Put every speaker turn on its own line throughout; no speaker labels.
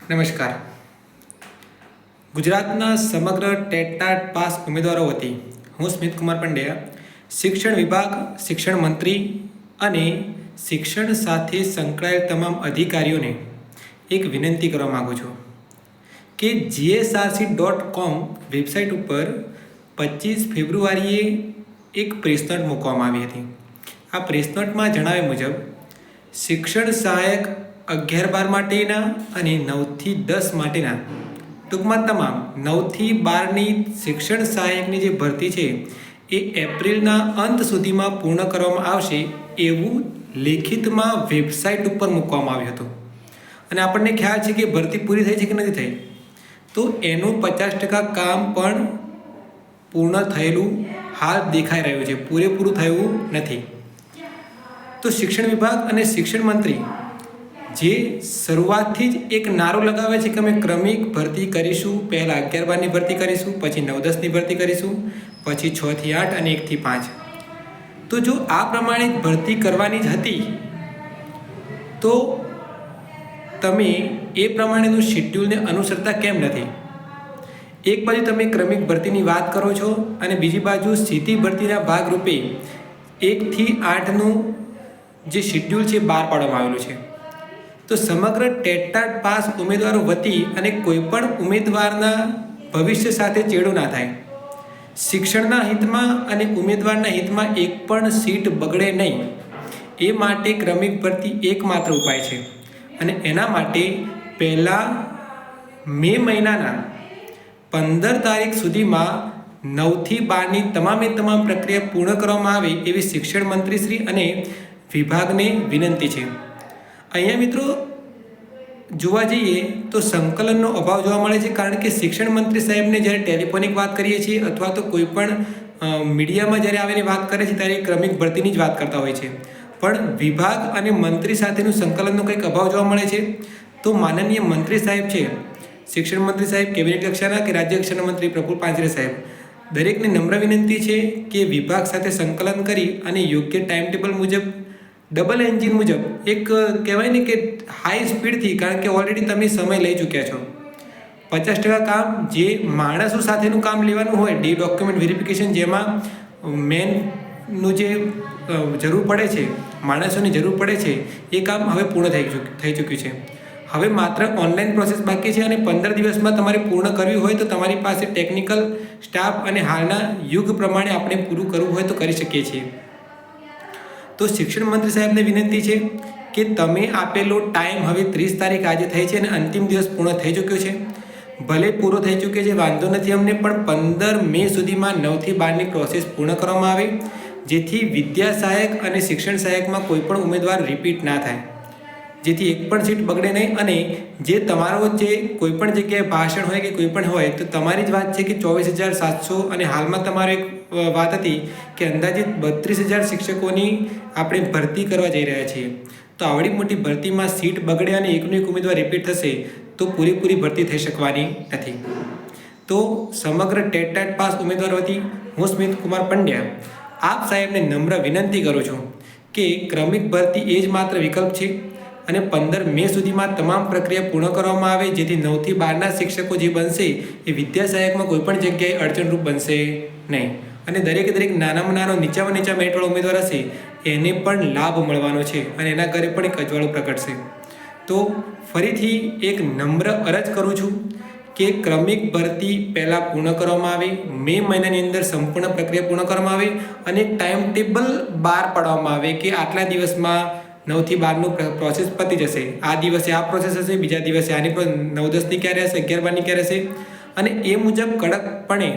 નમસ્કાર. ગુજરાતના સમગ્ર ટેટ પાસ ઉમેદવારો વતી હું સ્મિત કુમાર પંડ્યા શિક્ષણ વિભાગ, શિક્ષણ મંત્રી અને શિક્ષણ સાથે સંકળાયેલ તમામ અધિકારીઓને એક વિનંતી કરવા માગું છું કે GSRC.com વેબસાઇટ ઉપર 25 ફેબ્રુઆરીએ એક પ્રેસ નોટ મૂકવામાં આવી હતી. આ પ્રેસ નોટમાં જણાવ્યા મુજબ શિક્ષણ સહાયક 11-12 માટેના અને 9થી 10 માટેના ટૂંકમાં તમામ 9થી 12ની શિક્ષણ સહાયકની જે ભરતી છે એ એપ્રિલના અંત સુધીમાં પૂર્ણ કરવામાં આવશે એવું લેખિતમાં વેબસાઇટ ઉપર મૂકવામાં આવ્યું હતું. અને આપણને ખ્યાલ છે કે ભરતી પૂરી થઈ છે કે નથી થઈ, તો એનું 50% કામ પણ પૂર્ણ થયેલું હાલ દેખાઈ રહ્યું છે, પૂરેપૂરું થયું નથી. તો શિક્ષણ વિભાગ અને શિક્ષણ મંત્રી જે શરૂઆતથી જ એક નારો લગાવે છે કે અમે ક્રમિક ભરતી કરીશું, પહેલાં 11-12ની ભરતી કરીશું, પછી 9-10ની ભરતી કરીશું, પછી 6થી 8 અને 1થી 5. તો જો આ પ્રમાણે ભરતી કરવાની જ હતી તો તમે એ પ્રમાણેનું શેડ્યુલને અનુસરતા કેમ નથી? એક બાજુ તમે ક્રમિક ભરતીની વાત કરો છો અને બીજી બાજુ સીધી ભરતીના ભાગરૂપે 1થી 8નું જે શેડ્યુલ છે બહાર પાડવામાં આવેલું છે. તો સમગ્ર ટેટ પાસ ઉમેદવારો વતી અને કોઈપણ ઉમેદવારના ભવિષ્ય સાથે ચેડો ના થાય, શિક્ષણના હિતમાં અને ઉમેદવારના હિતમાં એક પણ સીટ બગડે નહીં, એ માટે ક્રમિક ભરતી એકમાત્ર ઉપાય છે. અને એના માટે પહેલાં મે મહિનાના 15 તારીખ સુધીમાં 9થી 12ની તમામ પ્રક્રિયા પૂર્ણ કરવામાં આવે એવી શિક્ષણ મંત્રીશ્રી અને વિભાગને વિનંતી છે. અહીંયા મિત્રો જોવા જઈએ તો સંકલનનો અભાવ જોવા મળે છે, કારણ કે શિક્ષણ મંત્રી સાહેબને જ્યારે ટેલિફોનિક વાત કરીએ છીએ અથવા તો કોઈ પણ મીડિયામાં જ્યારે આવીને વાત કરે છે ત્યારે ક્રમિક ભરતીની જ વાત કરતા હોય છે, પણ વિભાગ અને મંત્રી સાથેનું સંકલનનો કંઈક અભાવ જોવા મળે છે. તો માનનીય મંત્રી સાહેબ છે, શિક્ષણ મંત્રી સાહેબ, કેબિનેટ કક્ષાના કે રાજ્ય કક્ષાના મંત્રી પ્રફુલ પાનસરે સાહેબ, દરેકને નમ્ર વિનંતી છે કે વિભાગ સાથે સંકલન કરી અને યોગ્ય ટાઈમ ટેબલ મુજબ ડબલ એન્જિન મુજબ એક કહેવાય ને કે હાઈ સ્પીડથી, કારણ કે ઓલરેડી તમે સમય લઈ ચૂક્યા છો. 50% કામ જે માણસો સાથેનું કામ લેવાનું હોય, ડોક્યુમેન્ટ વેરિફિકેશન, જેમાં મેનનું જે જરૂર પડે છે, માણસોની જરૂર પડે છે, એ કામ હવે પૂર્ણ થઈ ચૂક્યું છે. હવે માત્ર ઓનલાઈન પ્રોસેસ બાકી છે અને 15 દિવસમાં તમારે પૂર્ણ કરવી હોય તો તમારી પાસે ટેકનિકલ સ્ટાફ અને હાલના યુગ પ્રમાણે આપણે પૂરું કરવું હોય તો કરી શકીએ છીએ. તો શિક્ષણ મંત્રી સાહેબને વિનંતી છે કે તમે આપેલો ટાઈમ હવે 30 તારીખ આજે થઈ છે અને અંતિમ દિવસ પૂર્ણ થઈ ચૂક્યો છે. ભલે પૂરો થઈ ચૂક્યો છે, વાંધો નથી અમને, પણ 15 મે સુધીમાં 9થી 12ની પ્રોસેસ પૂર્ણ કરવામાં આવે, જેથી વિદ્યા સહાયક અને શિક્ષણ સહાયકમાં કોઈ પણ ઉમેદવાર રિપીટ ના થાય, જેથી એક પણ સીટ બગડે નહીં. અને જે તમારો જે કોઈ પણ જગ્યાએ ભાષણ હોય કે કોઈ પણ હોય તો તમારી જ વાત છે કે 24,700 અને હાલમાં તમારી એક વાત હતી કે અંદાજિત 32,000 શિક્ષકોની આપણે ભરતી કરવા જઈ રહ્યા છીએ. તો આવડી મોટી ભરતીમાં સીટ બગડે અને એકનો એક ઉમેદવાર રિપીટ થશે તો પૂરેપૂરી ભરતી થઈ શકવાની નથી. તો સમગ્ર ટેટ પાસ ઉમેદવાર વતી હું સ્મિત કુમાર પંડ્યા આપ સાહેબને નમ્ર વિનંતી કરું છું કે ક્રમિક ભરતી એ જ માત્ર વિકલ્પ છે અને 15 મે સુધીમાં તમામ પ્રક્રિયા પૂર્ણ કરવામાં આવે, જેથી 9થી 12ના શિક્ષકો જે બનશે એ વિદ્યા સહાયકમાં કોઈ પણ જગ્યાએ અડચણરૂપ બનશે નહીં. અને દરેક નાનામાં નાનો નીચામાં નીચા મેરિટવાળો ઉમેદવાર હશે એને પણ લાભ મળવાનો છે અને એના ઘરે પણ એક અજવાળું પ્રગટશે. તો ફરીથી એક નમ્ર અરજ કરું છું કે ક્રમિક ભરતી પહેલાં પૂર્ણ કરવામાં આવે, મે મહિનાની અંદર સંપૂર્ણ પ્રક્રિયા પૂર્ણ કરવામાં આવે અને એક ટાઈમ ટેબલ બહાર પાડવામાં આવે કે આટલા દિવસમાં 9થી 12નું પ્રોસેસ પતી જશે, આ દિવસે આ પ્રોસેસ હશે, બીજા દિવસે આની 9-10ની ક્યારે હશે, 11-12ની ક્યારે હશે, અને એ મુજબ કડકપણે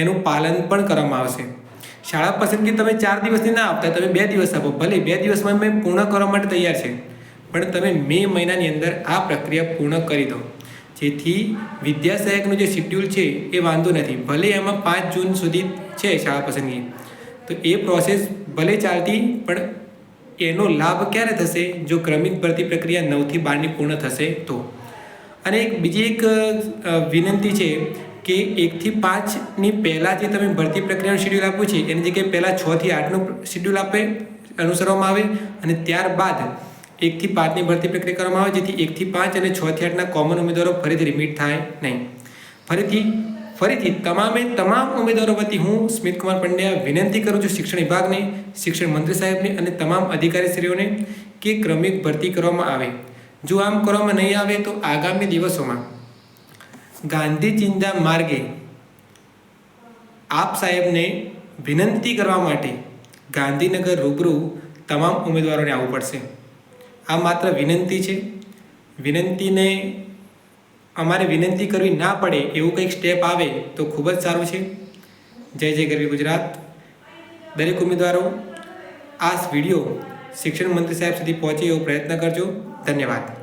એનું પાલન પણ કરવામાં આવશે. શાળા પસંદગી તમે 4 દિવસની ના આપતા, તમે 2 દિવસ આપો, ભલે 2 દિવસમાં મેં પૂર્ણ કરવા માટે તૈયાર છે, પણ તમે મે મહિનાની અંદર આ પ્રક્રિયા પૂર્ણ કરી દો, જેથી વિદ્યા સહાયકનું જે શેડ્યુલ છે એ વાંધો નથી. ભલે એમાં 5 જૂન સુધી છે શાળા પસંદગી, તો એ પ્રોસેસ ભલે ચાલતી, પણ એનો લાભ ક્યારે થશે? જો ક્રમિક ભરતી પ્રક્રિયા 9થી 12ની પૂર્ણ થશે તો. અને બીજી એક વિનંતી છે કે 1થી 5ની પહેલાં જે તમે ભરતી પ્રક્રિયાનું શેડ્યુલ આપ્યું છે એની જગ્યાએ પહેલાં 6થી 8નું શેડ્યુલ અનુસરવામાં આવે અને ત્યારબાદ 1 થી 5ની ભરતી પ્રક્રિયા કરવામાં આવે, જેથી 1 થી 5 અને 6 થી 8ના કોમન ઉમેદવારો ફરીથી રિપીટ થાય નહીં. ફરીથી તમામ ઉમેદવારો વતી હું સ્મિત કુમાર પંડ્યા વિનંતી કરું છું શિક્ષણ વિભાગને, શિક્ષણ મંત્રી સાહેબને અને તમામ અધિકારીશ્રીઓને કે ક્રમિક ભરતી કરવામાં આવે. જો આમ કરવામાં નહીં આવે તો આગામી દિવસોમાં ગાંધી ચિંતા માર્ગે આપ સાહેબને વિનંતી કરવા માટે ગાંધીનગર રૂબરૂ તમામ ઉમેદવારોને આવવું પડશે. આ માત્ર વિનંતી છે. વિનંતીને અમારે વિનંતી કરવી ના પડે એવું કંઈક સ્ટેપ આવે તો ખૂબ જ સારું છે. જય જય ગરવી ગુજરાત. દરેક ઉમેદવારો આ વિડીયો શિક્ષણ મંત્રી સાહેબ સુધી પહોંચે એવો પ્રયત્ન કરજો. ધન્યવાદ.